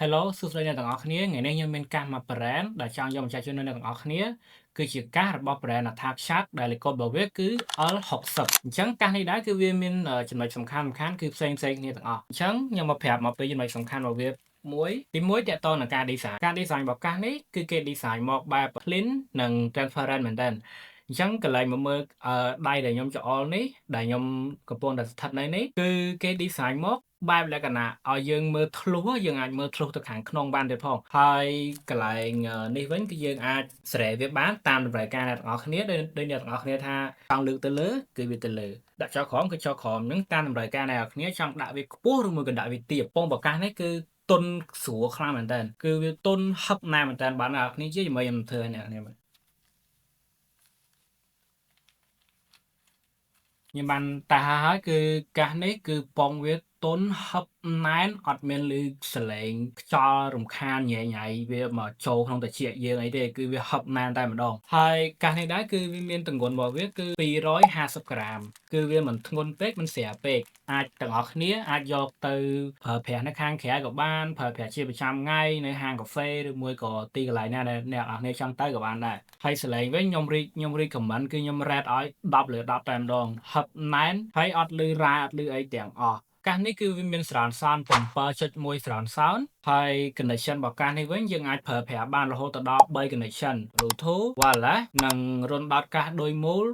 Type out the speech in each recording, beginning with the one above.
Hello សួស្តីអ្នកទាំងអស់គ្នាថ្ងៃនេះខ្ញុំមានកាសមួយ brand ដែលចង់យកមកចែកជូនដល់អ្នកទាំងអស់គ្នាគឺជាកាសរបស់ brand Attack ដែល record របស់វាគឺ L60 អញ្ចឹងកាសនេះដែរគឺវាមានចំណុចសំខាន់ៗគឺផ្សេងៗគ្នាទាំងអស់អញ្ចឹងខ្ញុំមកប្រាប់មកពីចំណុចសំខាន់របស់វាទី1ទាក់ទងនឹងការ design របស់កាសនេះគឺគេ design មកបែប clean និង transparent មែនទែនអញ្ចឹងកន្លែងមកមើលដៃដែលខ្ញុំច្អល់នេះដែលខ្ញុំកំពុងតែស្ថិតនៅនេះគឺគេ design មកបែបលក្ខណៈឲ្យយើងមើលធ្លុះយើងអាចមើលធ្លុះទៅខាងក្នុងបានទៀតផងហើយកន្លែងនេះវិញគឺយើងអាចស្រែវាបានតាមតម្រូវការអ្នកទាំងអស់គ្នាដូចអ្នកទាំងអស់គ្នាថាចង់លើកទៅលើគឺវាទៅលើដាក់ចុះក្រោមគឺចុះក្រោមហ្នឹងតាមតម្រូវការអ្នកទាំងអស់គ្នាចង់ដាក់វាខ្ពស់ឬមួយក៏ដាក់វាទាបពងប្រកាសនេះគឺទន់ស្រួលខ្លាំងមែនតើគឺវាទន់ហឹបណាស់មែនតើបានអ្នកទាំងអស់គ្នាជាជាមួយខ្ញុំធ្វើឲ្យអ្នកទាំងអស់គ្នាមើលខ្ញុំបានតាហើយគឺកាសនេះគឺពងវាទន់ហឹបណែនអត់មានឮសលេងខ្យល់រំខានញ៉ៃញ៉ៃវាមកចូលក្នុងត្រចៀកយើងអីទេគឺវាហឹបណែនតែម្ដងហើយកាសនេះដែរគឺវាមានទម្ងន់របស់វាគឺ250ក្រាមគឺវាមិនធ្ងន់ពេកមិនស្រាលពេកអាចទាំងអស់គ្នាអាចយកទៅប្រើប្រាស់នៅខាងក្រៅក៏បានប្រើប្រាស់ជាប្រចាំថ្ងៃនៅហាងកាហ្វេឬមួយក៏ទីកន្លែងណាដែលអ្នកនរគ្នាចង់ទៅក៏បានដែរហើយសលេងវិញខ្ញុំរីក comment គឺខ្ញុំ rate ឲ្យ10 លើ 10 តែម្ដងហឹបណែនហើយអត់ឮរ៉ាអត់ឮអីទាំងអស់កាសនេះគឺវាមាន surround sound 7.1 surround sound ហើយ connection របស់កាសនេះវិញយើងអាចប្រើប្រាស់បានរហូតដល់3 connection Bluetooth wireless និងរុនដោតកាសដូចមូល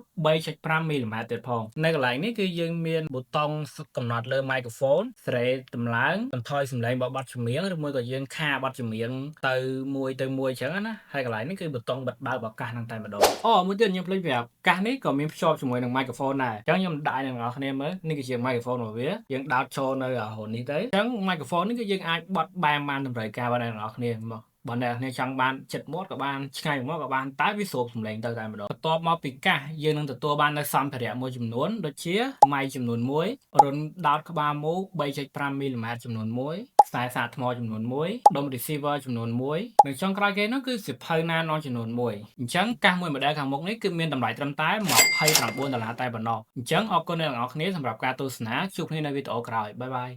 3.5 mm ទៀតផងនៅកន្លែងនេះគឺយើងមានប៊ូតុងកំណត់លើ microphone ស្រេតម្លើងបន្ថយសំឡេងរបស់បទចម្រៀងឬមួយក៏យើងខាបទចម្រៀងទៅមួយអញ្ចឹងណាហើយកន្លែងនេះគឺប៊ូតុងបិទបើកឱកាសហ្នឹងតែម្ដងមួយទៀតខ្ញុំភ្លេចប្រាប់កាសនេះក៏មានភ្ជាប់ជាមួយនឹង microphone ដែរអញ្ចឹងខ្ញុំដាក់ឲ្យអ្នកនរគ្នាមើលនេះគឺជា microphone របស់វាយើងដោតចូលនៅរហូតនេះទៅអញ្ចឹង microphone នេះគឺយើងអាចបត់បែនបានតម្រូវការរបស់អ្នកនរគ្នាមកបើអ្នកនរគ្នាចង់បានចិត្តមាត់ក៏បានឆ្ងាយមាត់ក៏បានតែវាស្រូបសំឡេងទៅតែម្ដងបន្ទាប់មកពីកាសយើងនឹងទទួលបាននៅសម្ភារៈមួយចំនួនដូចជាម៉ៃចំនួន1រុនដោតក្បាលមូល 3.5 mm ចំនួន1ខ្សែសាកថ្មចំនួន1ដុំ receiver ចំនួន1និងចុងក្រោយគេនោះគឺសៀវភៅណានចំនួន1អញ្ចឹងកាសមួយ model ខាងមុខនេះគឺមានតម្លៃត្រឹមតែ$29តែប៉ុណ្ណោះអញ្ចឹងអរគុណអ្នកទាំងអស់គ្នាសម្រាប់ការទស្សនាជួបគ្នានៅវីដេអូក្រោយបាយបាយ